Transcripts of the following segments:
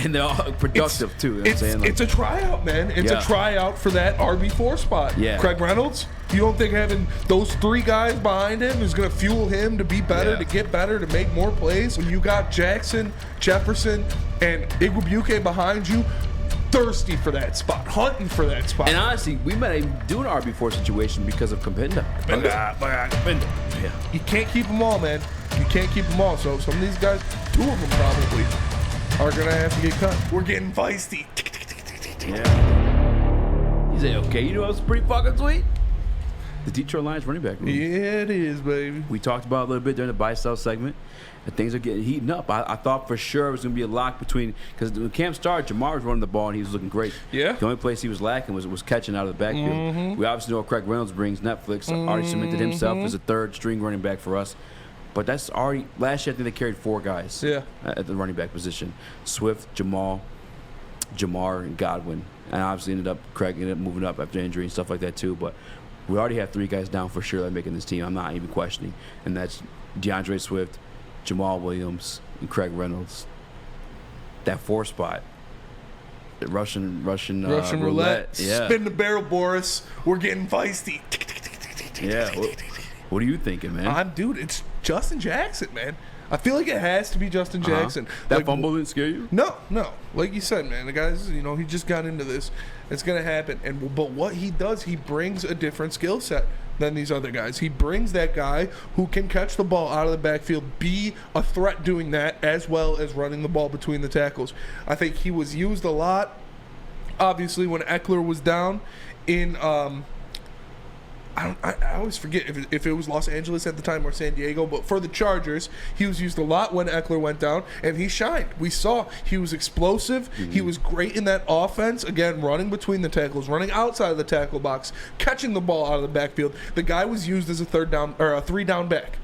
And they're all productive, too. You know what I'm saying? It's a tryout, man. It's a tryout for that RB4 spot. Yeah. Craig Reynolds, you don't think having those 3 guys behind him is going to fuel him to be better, to get better, to make more plays? When you got Jackson, Jefferson, and Igwebuike behind you, thirsty for that spot, hunting for that spot. And honestly, we might even do an RB4 situation because of Kabinda. Yeah. You can't keep them all, man. You can't keep them all. So some of these guys, 2 of them probably, are going to have to get cut. We're getting feisty. Yeah. He's like, okay, you know what's pretty fucking sweet? The Detroit Lions running back room. Yeah, it is, baby. We talked about it a little bit during the buy-sell segment. And things are getting heating up. I thought for sure it was going to be a lock between, because when camp started, Jamar was running the ball and he was looking great. Yeah. The only place he was lacking was catching out of the backfield. We obviously know what Craig Reynolds brings. Netflix already cemented himself as a third-string running back for us. But that's already, last year I think they carried 4 guys at the running back position. Swift, Jamar, and Godwin. And obviously Craig ended up moving up after injury and stuff like that too. But we already have 3 guys down for sure that are making this team. I'm not even questioning. And that's DeAndre Swift, Jamal Williams, and Craig Reynolds. That 4 spot. The Russian roulette. Yeah. Spin the barrel, Boris. We're getting feisty. Yeah. What are you thinking, man? Dude, it's Justin Jackson, man. I feel like it has to be Justin Jackson. That fumble didn't scare you? No. Like you said, man, the guy's, he just got into this. It's going to happen. But what he does, he brings a different skill set than these other guys. He brings that guy who can catch the ball out of the backfield, be a threat doing that, as well as running the ball between the tackles. I think he was used a lot, obviously, when Eckler was down in I always forget if it was Los Angeles at the time or San Diego, but for the Chargers, he was used a lot when Eckler went down, and he shined. We saw he was explosive. He was great in that offense. Again, running between the tackles, running outside of the tackle box, catching the ball out of the backfield. The guy was used as a 3-down back.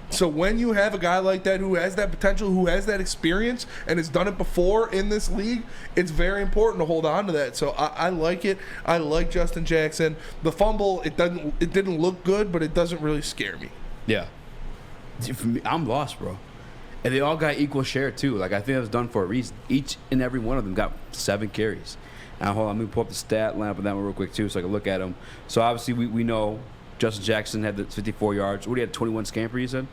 So when you have a guy like that who has that potential, who has that experience, and has done it before in this league, it's very important to hold on to that. So I like it. I like Justin Jackson. The fumble, it didn't look good, but it doesn't really scare me. Yeah. For me, I'm lost, bro. And they all got equal share, too. Like, I think it was done for a reason. Each and every one of them got 7 carries. Now, hold on. Let me pull up the stat line up on that one real quick, too, so I can look at them. So, obviously, we know Justin Jackson had the 54 yards. What, he had 21 scamper, you said?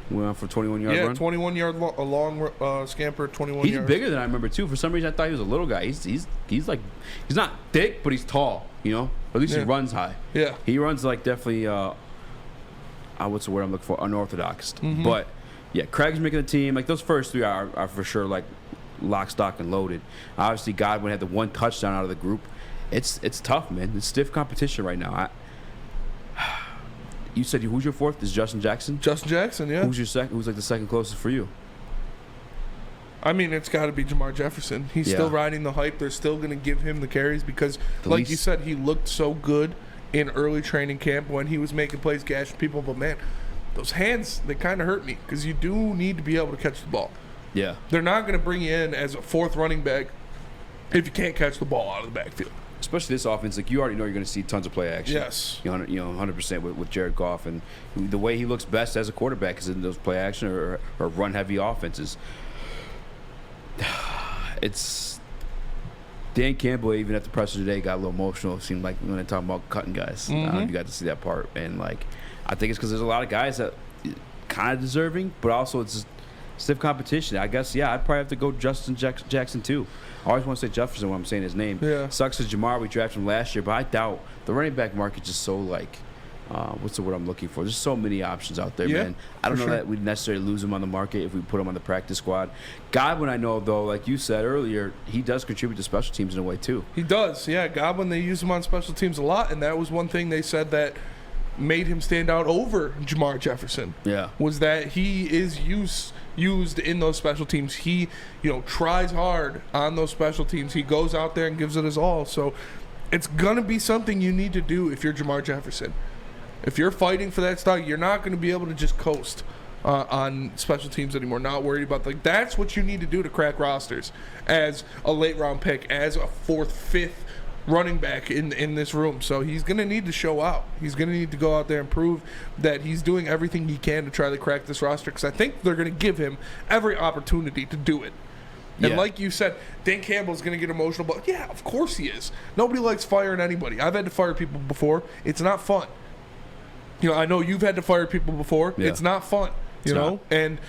Went on for 21-yard run? Yeah, 21-yard long scamper, 21 yards. He's bigger than I remember, too. For some reason, I thought he was a little guy. He's like, he's not thick, but he's tall, At least he runs high. Yeah. He runs like definitely, what's the word I'm looking for? Unorthodox. But, yeah, Craig's making the team. Like, those first 3 are for sure, like, lock, stock, and loaded. Obviously, Godwin had the 1 touchdown out of the group. It's tough, man. It's stiff competition right now. You said who's your 4th? Is Justin Jackson? Justin Jackson, yeah. Who's your second? Who's like the second closest for you? I mean, it's got to be Jamar Jefferson. He's still riding the hype. They're still going to give him the carries because, you said, he looked so good in early training camp when he was making plays, gashing people. But, man, those hands, they kind of hurt me because you do need to be able to catch the ball. Yeah. They're not going to bring you in as a 4th running back if you can't catch the ball out of the backfield. Especially this offense, like you already know you're going to see tons of play action. Yes. 100% with Jared Goff. And the way he looks best as a quarterback is in those play action or run-heavy offenses. It's Dan Campbell, even at the presser today, got a little emotional. It seemed like when they're talking about cutting guys. I don't know if you got to see that part. And, I think it's because there's a lot of guys that kind of deserving, but also it's stiff competition. I guess, I'd probably have to go Justin Jackson, too. I always want to say Jefferson when I'm saying his name. Yeah. Sucks as Jamar. We drafted him last year, but I doubt the running back market is just so what's the word I'm looking for? There's so many options out there, man. I don't know that we'd necessarily lose him on the market if we put him on the practice squad. Godwin, I know, though, like you said earlier, he does contribute to special teams in a way, too. He does, yeah. Godwin, they use him on special teams a lot, and that was one thing they said that made him stand out over Jamar Jefferson. Yeah. Was that he is used in those special teams. He, tries hard on those special teams. He goes out there and gives it his all. So it's going to be something you need to do if you're Jamar Jefferson. If you're fighting for that stock, you're not going to be able to just coast on special teams anymore. Not worried about that's what you need to do to crack rosters as a late round pick, as a 4th, 5th running back in this room. So he's going to need to show out. He's going to need to go out there and prove that he's doing everything he can to try to crack this roster, because I think they're going to give him every opportunity to do it. And like you said, Dan Campbell's going to get emotional. But yeah, of course he is. Nobody likes firing anybody. I've had to fire people before. It's not fun. I know you've had to fire people before. Yeah. It's not fun. You know, and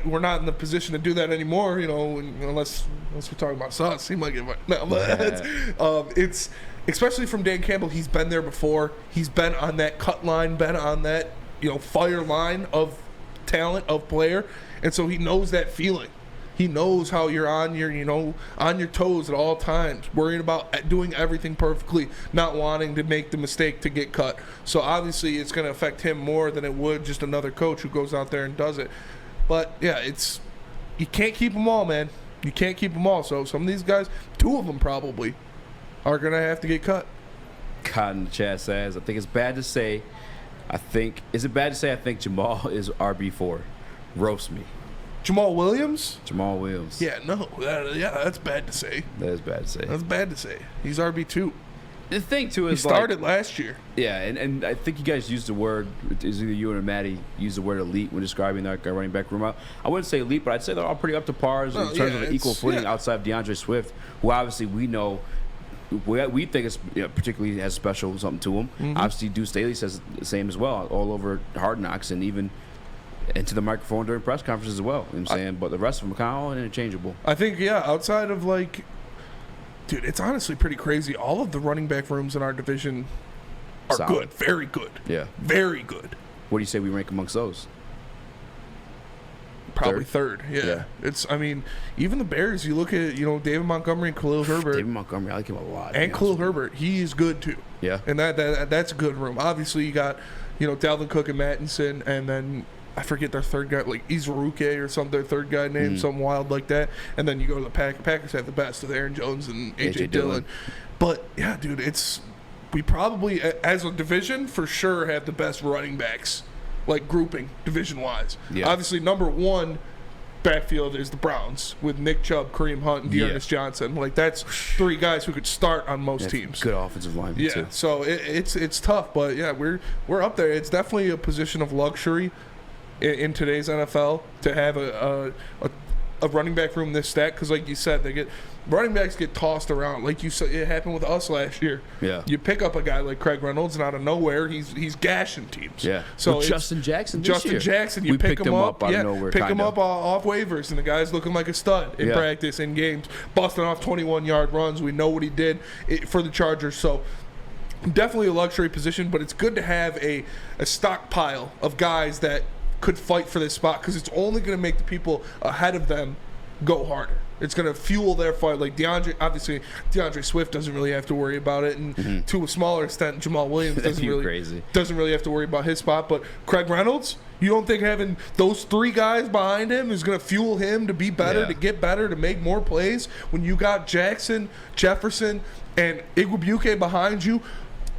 we're not in the position to do that anymore. Unless we're talking about Sus, he might get no, but it's especially from Dan Campbell. He's been there before. He's been on that cut line, been on that fire line of talent of player, and so he knows that feeling. He knows how you're on your on your toes at all times, worrying about doing everything perfectly, not wanting to make the mistake to get cut. So obviously it's going to affect him more than it would just another coach who goes out there and does it. But yeah, you can't keep them all, man. You can't keep them all. So some of these guys, 2 of them probably, are going to have to get cut. Cotton Chat says, I think it's bad to say. Is it bad to say I think Jamal is RB4? Roast me. Jamal Williams? Jamal Williams. Yeah, no. That's bad to say. That is bad to say. That's bad to say. He's RB2. The thing, too, is he started last year. Yeah, and I think you guys used the word, is either you or Maddie used the word elite when describing that running back room out. I wouldn't say elite, but I'd say they're all pretty up to par in terms of an equal footing outside of DeAndre Swift, who obviously we know we think is particularly has special something to him. Mm-hmm. Obviously, Deuce Staley says the same as well, all over Hard Knocks and even into the microphone during press conferences as well. You know what I'm saying? But the rest of them are kind of all interchangeable. I think, outside of dude, it's honestly pretty crazy. All of the running back rooms in our division are good. Very good. Yeah. Very good. What do you say we rank amongst those? Probably third. Yeah. Even the Bears, you look at, David Montgomery and Khalil Herbert. David Montgomery, I like him a lot. And Khalil Herbert, he is good too. Yeah. And that's a good room. Obviously, you got, Dalvin Cook and Mattinson, and then I forget their third guy, like Izuruke or something, their third guy name, something wild like that. And then you go to the Packers have the best with Aaron Jones and A.J. Dillon. But, yeah, dude, we probably, as a division, for sure have the best running backs, grouping, division-wise. Yeah. Obviously, number 1 backfield is the Browns with Nick Chubb, Kareem Hunt, and Dearness Johnson. That's 3 guys who could start on most teams. Good offensive line, too. So it's tough, but, yeah, we're up there. It's definitely a position of luxury in today's NFL to have a running back room this stacked, because like you said, running backs get tossed around. Like you said, it happened with us last year. Yeah, you pick up a guy like Craig Reynolds, and out of nowhere, he's gashing teams. Yeah, so Justin Jackson, you pick him up out of nowhere, pick him up off waivers, and the guy's looking like a stud in practice, in games, busting off 21-yard runs. We know what he did for the Chargers. So definitely a luxury position, but it's good to have a stockpile of guys that could fight for this spot, because it's only going to make the people ahead of them go harder. It's going to fuel their fight. Like DeAndre Swift doesn't really have to worry about it, and to a smaller extent, Jamal Williams doesn't really have to worry about his spot. But Craig Reynolds, you don't think having those 3 guys behind him is going to fuel him to be better, to get better, to make more plays when you got Jackson, Jefferson, and Igwebuike behind you?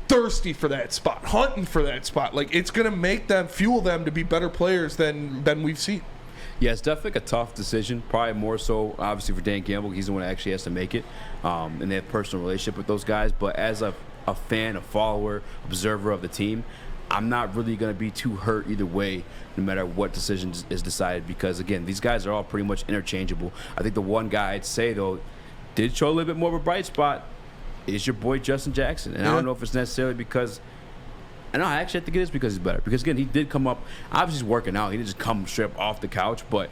Thirsty for that spot, hunting for that spot. It's going to make them, fuel them to be better players than we've seen. Yeah, it's definitely a tough decision. Probably more so, obviously, for Dan Campbell. He's the one that actually has to make it, and they have a personal relationship with those guys. But as a fan, a follower, observer of the team, I'm not really going to be too hurt either way, no matter what decision is decided, because, again, these guys are all pretty much interchangeable. I think the one guy I'd say, though, did show a little bit more of a bright spot is your boy Justin Jackson. And I don't know if it's necessarily because – and I think it is because he's better. Because, again, he did come up – obviously he's working out. He didn't just come straight up off the couch, but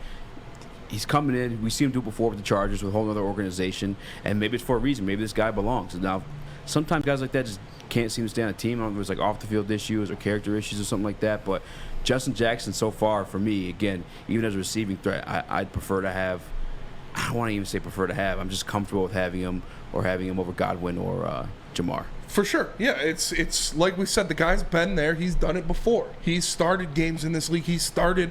he's coming in. We see him do it before with the Chargers with a whole other organization, and maybe it's for a reason. Maybe this guy belongs. Now, sometimes guys like that just can't seem to stay on a team. I don't know if it's off-the-field issues or character issues or something like that, but Justin Jackson so far for me, again, even as a receiving threat, I'd prefer to have – I don't want to even say prefer to have. I'm just comfortable with having him over Godwin or Jamar. For sure. Yeah, it's like we said, the guy's been there. He's done it before. He's started games in this league. He's started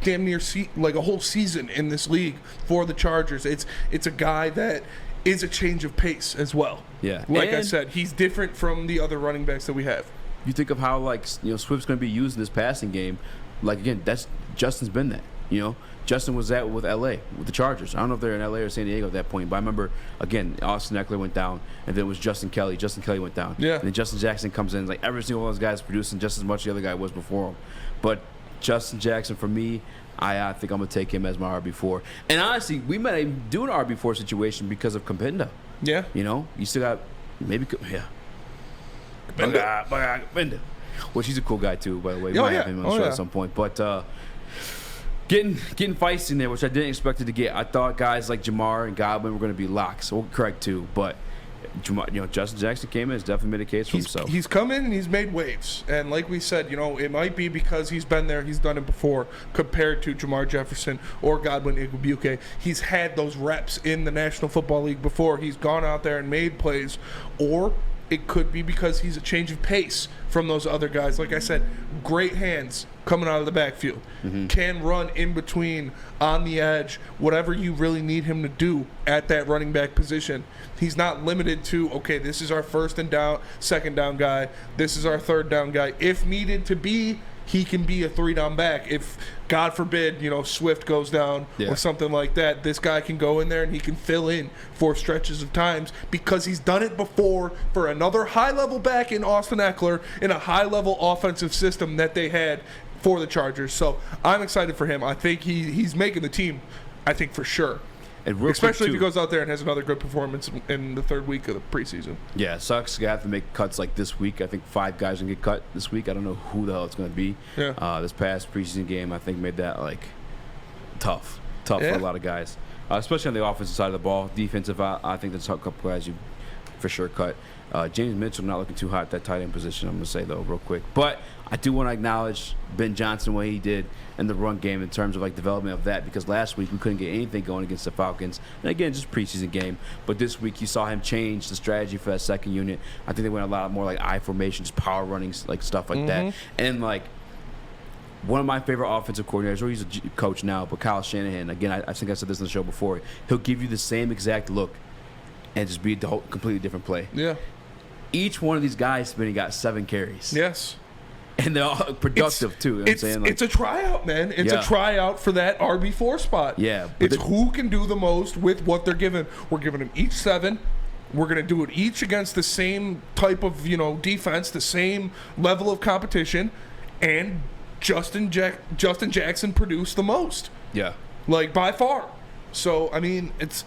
damn near a whole season in this league for the Chargers. It's a guy that is a change of pace as well. Yeah. I said, he's different from the other running backs that we have. You think of how Swift's going to be used in this passing game. Again, that's Justin's been that. Justin was that with L.A., with the Chargers. I don't know if they're in L.A. or San Diego at that point, but I remember, again, Austin Eckler went down, and then it was Justin Kelly. Justin Kelly went down. Yeah. And then Justin Jackson comes in. Every single one of those guys producing just as much as the other guy was before him. But Justin Jackson, for me, I think I'm going to take him as my RB4. And honestly, we might even do an RB4 situation because of Kapinda. Yeah. You know, you still got maybe, yeah. Kapinda. Which he's a cool guy too, by the way. We might have him on the show at some point. But getting feisty in there, which I didn't expect it to get. I thought guys like Jamar and Godwin were going to be locks. Well, correct too, but Justin Jackson came in, has definitely made a case for himself. He's come in and he's made waves. And like we said, it might be because he's been there, he's done it before, compared to Jamar Jefferson or Godwin Igwebuike. He's had those reps in the National Football League before. He's gone out there and made plays. Or it could be because he's a change of pace from those other guys. Like I said, great hands coming out of the backfield. Can run in between, on the edge, whatever you really need him to do at that running back position. He's not limited to, okay, this is our first and down, second down guy. This is our third down guy. If needed to be, he can be a 3-down back. If, God forbid, Swift goes down or something like that, this guy can go in there and he can fill in for stretches of times because he's done it before for another high-level back in Austin Eckler in a high-level offensive system that they had for the Chargers. So I'm excited for him. I think he's making the team, I think, for sure. Especially if he goes out there and has another good performance in the third week of the preseason. Yeah, it sucks to have to make cuts like this week. I think 5 guys are going to get cut this week. I don't know who the hell it's going to be. Yeah. This past preseason game, I think, made that, tough for a lot of guys. Especially on the offensive side of the ball. Defensive, I think there's a couple guys you for sure cut. James Mitchell not looking too hot at that tight end position, I'm going to say, though, real quick. But I do want to acknowledge Ben Johnson, what he did in the run game in terms of development of that, because last week we couldn't get anything going against the Falcons. And again, just preseason game. But this week you saw him change the strategy for that second unit. I think they went a lot more I formation, just power running, stuff like that. And one of my favorite offensive coordinators, or he's a coach now, but Kyle Shanahan, again, I think I said this on the show before, he'll give you the same exact look and just be a completely different play. Yeah. Each one of these guys got 7 carries. Yes. And they're all productive, too. You know what I'm saying? It's a tryout, man. It's a tryout for that RB4 spot. Yeah. It's who can do the most with what they're given. We're giving them each 7. We're going to do it each against the same type of, defense, the same level of competition. And Justin Jackson produced the most. Yeah. By far. So, I mean, it's...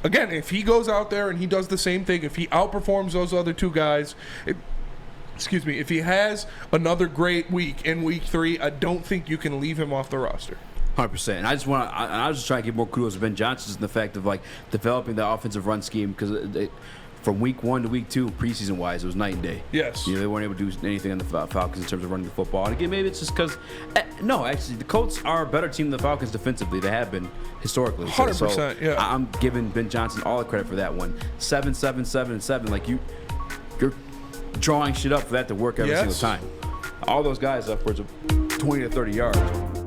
Again, if he goes out there and he does the same thing, if he outperforms those other 2 guys, if he has another great week in week 3, I don't think you can leave him off the roster. 100%. And I was just trying to give more kudos to Ben Johnson in the fact of developing the offensive run scheme, because from week 1 to week 2, preseason wise, it was night and day. Yes. They weren't able to do anything on the Falcons in terms of running the football. And again, maybe it's just because no, actually, the Colts are a better team than the Falcons defensively. They have been historically. 100%. So yeah. I'm giving Ben Johnson all the credit for that one. 7, 7, 7, and 7. You're drawing shit up for that to work every single time. All those guys upwards of 20 to 30 yards.